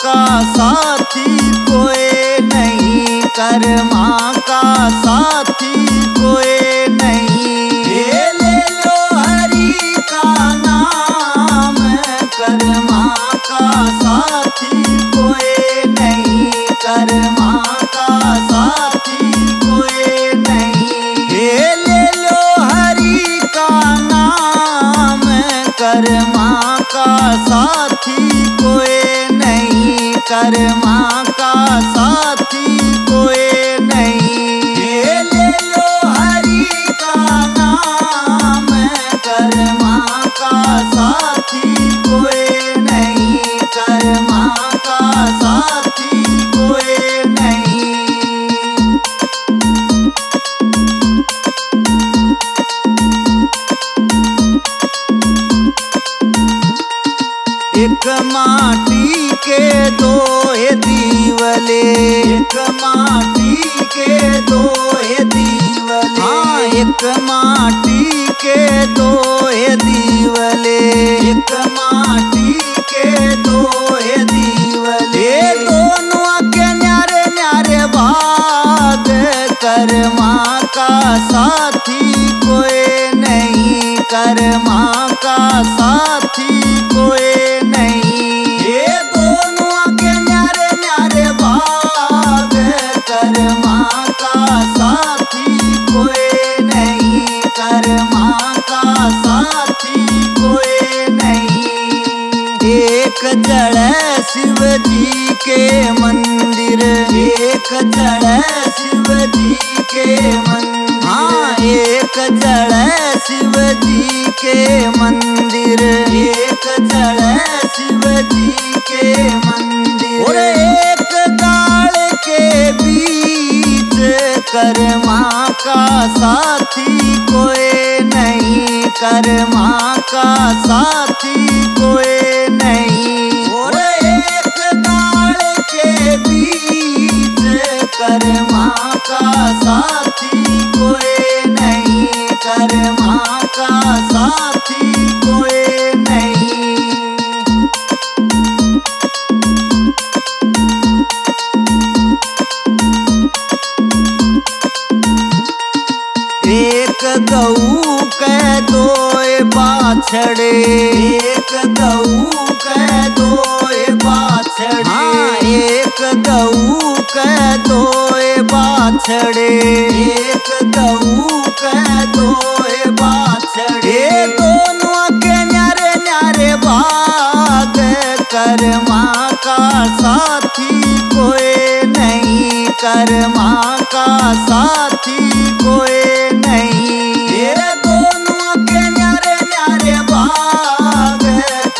का साथी कोई नहीं, कर्मा का साथी कोई नहीं। ले लो हरि का नाम, कर्मा का साथी कोई नहीं, कर्मा का साथी कोई नहीं। ले लो हरि का नाम, कर्मा का साथी कोई नहीं, कर्मा का साथी कोई नहीं। ले लो हरि का नाम, कर्मा का साथी कोई नहीं, कर्मा का साथी कोई नहीं। एक माटी के दो दीवले, एक माटी के दो दीवले। हाँ, एक माटी के दो दीवले, एक माटी के दो दीवले। दोनों के न्यारे न्यारे भाग, कर्मा का साथी कोई नहीं, कर्मा का साथी कोई नहीं। ये दोनों के न्यारे न्यारे भाग, कर्मा का साथी कोई नहीं, कर्मा का साथी कोई नहीं। एक जड़ शिव जी के मंदिर, एक जड़ शिव जी के मंदिर। हाँ, एक जड़ शिव जी के मंदिर, एक जड़ शिव जी के मंदिर। और एक गाड़ के बीच, कर्मा का साथी कोई नहीं, कर्मा का साथी कोई नहीं। और एक गाड़ के बीच, कर्मा का साथी कोई नहीं, कर्मा का साथी कोई नहीं। एक गऊ के दो बाछड़े, एक गऊ के दो बाछड़े। हाँ, एक गऊ के दो बाछड़े, एक गऊ के दो बाछड़े। दोनों के न्यारे न्यारे भाग, कर्मा का साथी कोई नहीं, कर्मा का साथी कोई नहीं। ये दोनों के न्यारे न्यारे भाग,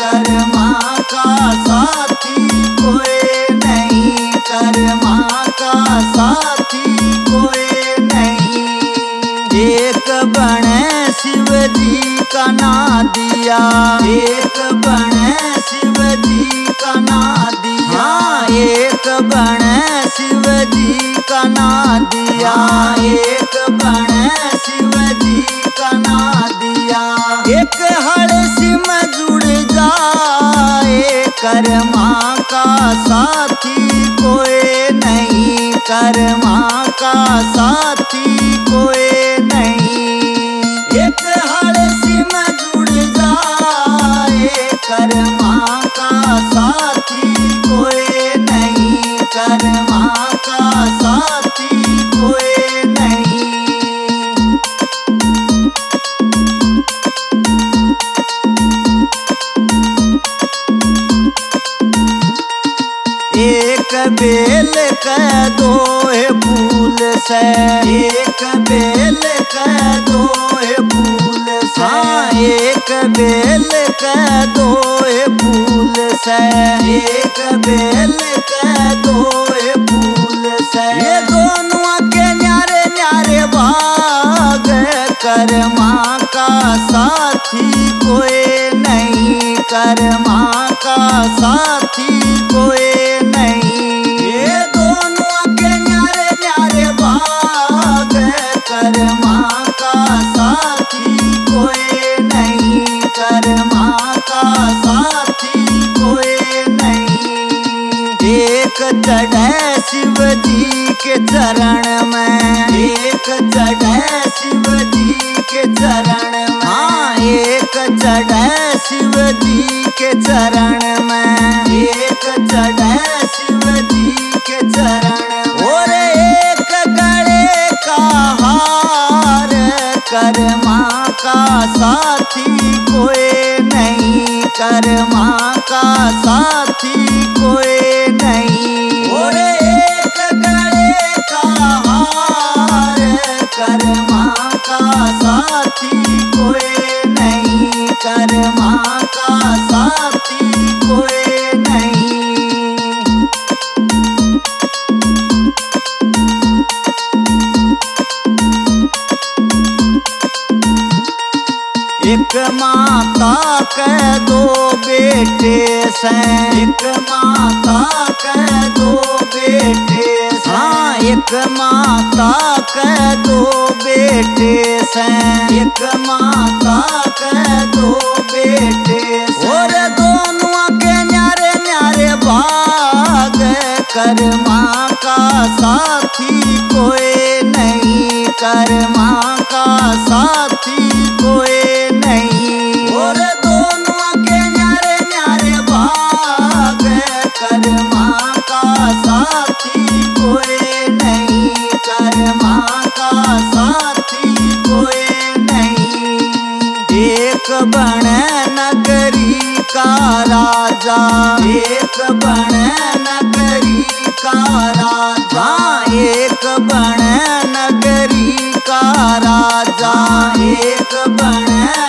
कर्मा का साथी कोई नहीं, कर्मा का साथी कोई नहीं। एक बण शिव जी का नादिया, एक बण शिव जी का नादिया। एक बण शिव जी का नादिया, एक बण शिव जी का नादिया। एक हड़सी में जुड़ जाए, कर्मा का साथी कोई नहीं, कर्मा का साथी कोई नहीं। एक हड़सी में जुड़ जाए, कर्मा का साथी कोई नहीं, कर्मा का साथी कोई नहीं। एक बेल का दो फूल से, एक बेल का दो फूल से। एक बेल का दो फूल से, एक बेल का दो फूल से। ये दोनों के न्यारे न्यारे भाग, कर्मा का साथी कोई नहीं, कर्मा का साथी कोई नहीं। ये दोनों के न्यारे न्यारे भाग, कर्मा का साथी कोई नहीं, कर्मा का साथी कोई नहीं। एक चढ़े शिव जी के चरण में, एक चढ़े शिव जी के चरण में। हाँ, एक चढ़े शिव जी के चरण में, एक चढ़े शिव जी के चरण में। और एक गले का हार, कर्मा का साथी कोई नहीं, कर्मा का साथी कोई नहीं। और एक गले का हार, कर्मा का साथी कोई नहीं, कर्मा का साथी कोई नहीं। एक माता के दो बेटे से, एक माता के दो बेटे से। हाँ, एक माता के दो बेटे से, एक माता के दो बेटे से। और दोनों के न्यारे न्यारे बाग, कर्मा का साथी कोई नहीं, कर्मा का साथी कोई नहीं। और दोनों के न्यारे न्यारे बाग, कर्मा का साथी कोई नहीं, कर्मा का साथी कोई नहीं। एक बन नगरी का राजा, एक बन नगरी का राजा, एक बन नगरी का राजा, एक बन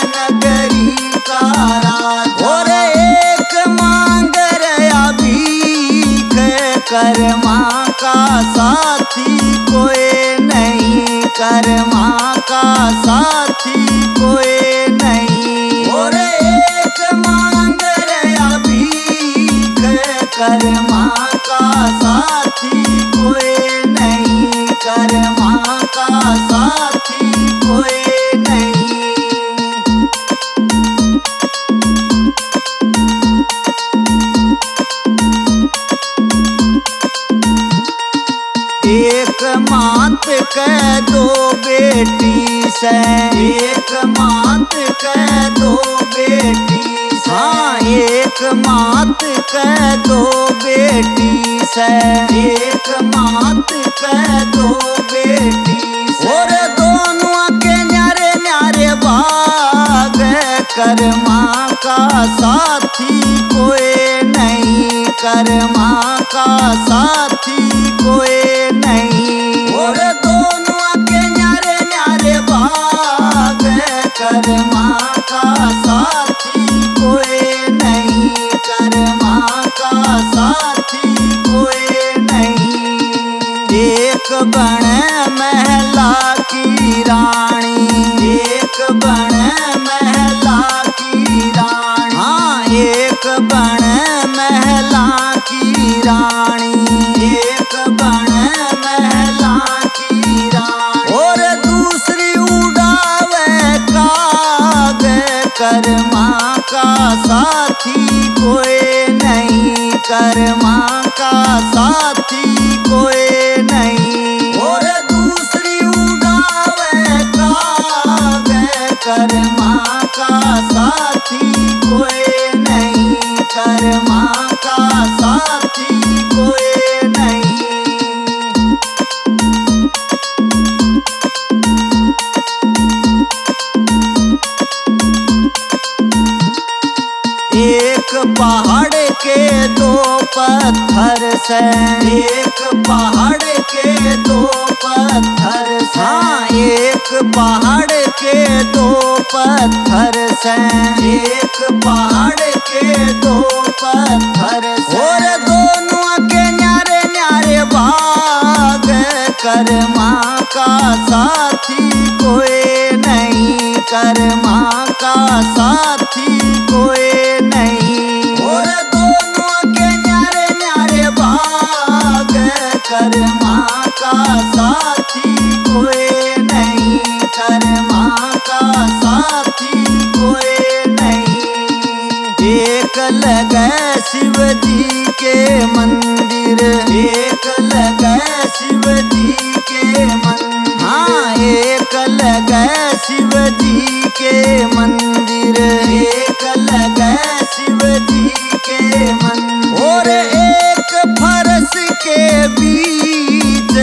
नगरी का राजा। और एक मांग रहा भीख, कर्मा का साथी कोई नहीं, कर्मा का साथी कोई नहीं। और एक मांग रहा भीख, कर्मा का साथी कोई नहीं, कर्मा का साथी कोई नहीं। एक मात के दो बेटी से, एक मात के दो बेटी से। हाँ, एक मात के दो बेटी से, एक मात के दो बेटी से। और दोनों के न्यारे न्यारे बाग, कर्मा का साथी कोई नहीं, कर्मा का साथी कोई नहीं। और दोनों के न्यारे न्यारे बाग, कर्मा का साथी कोई नहीं, कर्मा का साथी कोई नहीं। एक बन महला की रानी, एक बन महला की रानी। हाँ, एक बन महला की रानी, एक बन महला की रानी। और दूसरी उड़ावे काग, कर्मा का साथी कोई नहीं, कर्मा का साथी कोई नहीं। और दूसरी उड़ावे काग, कर्मा का साथी कोई नहीं, कर्मा का साथी कोई नहीं। एक पहाड़ के दो पत्थर से, एक पहाड़ के दो पत्थर से। हाँ, एक पहाड़ के दो पत्थर से, एक पहाड़ के दो पत्थर से। और दोनों के न्यारे न्यारे बाग, कर्मा का साथी कोई नहीं, कर्मा का साथी कोई नहीं। और दोनों के न्यारे न्यारे बाग, कर्मा का साथी कोई नहीं, कर्मा का साथी कोई नहीं। एक लगे शिव जी के मंदिर, बीच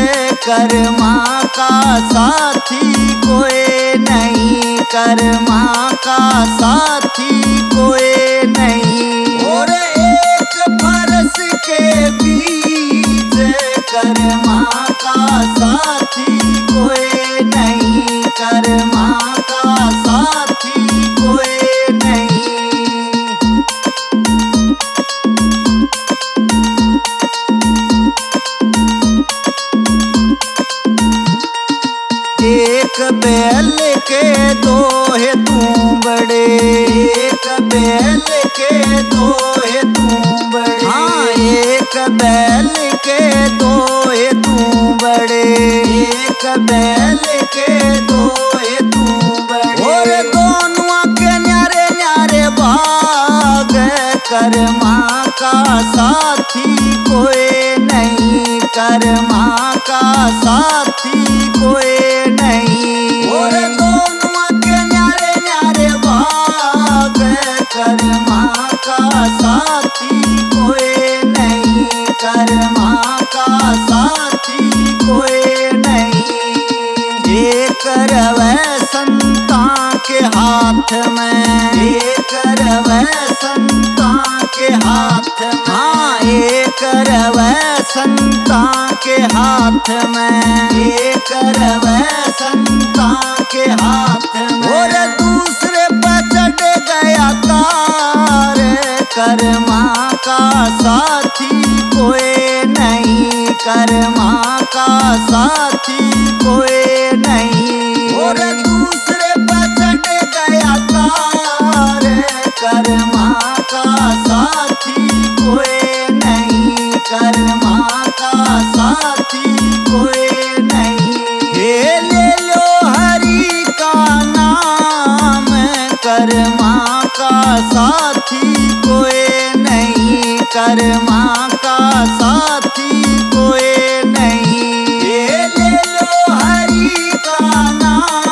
कर्मा का साथी कोई नहीं, कर्मा का साथी कोई नहीं। और एक फर्श के बीच कर्मा का साथी कोई नहीं, कर्मा का साथी कोई नहीं। एक बैल के दो है तू बड़े, एक बैल के दो है तू बड़े। हाँ, एक बैल के दो है तू बड़े, एक बैल के दो है तू बड़े। और दोनों के न्यारे न्यारे भाग कर्मा का साथी कोई नहीं, कर्मा का साथी कोई नहीं। और दोनों के न्यारे न्यारे भाग कर्मा का साथी कोई नहीं, कर्मा का साथी कोई नहीं। एक रवै संता के हाथ में, एक रवै संता के हाथ में। हाँ, एक रवै संता के हाथ में, एक रवै संता के हाथ में। और दूसरे पर चढ़ गया तार कर्मा का साथी कोई नहीं, कर्मा का साथी कोई नहीं। और दूसरे पर चढ़ गया तार कर्मा का साथी कोई नहीं, कर्मा का साथी कोई नहीं। हे ले लो हरि का नाम, कर्मा का साथी कोई नहीं, कर्मा का साथी कोई नहीं। हे ले लो हरि का नाम,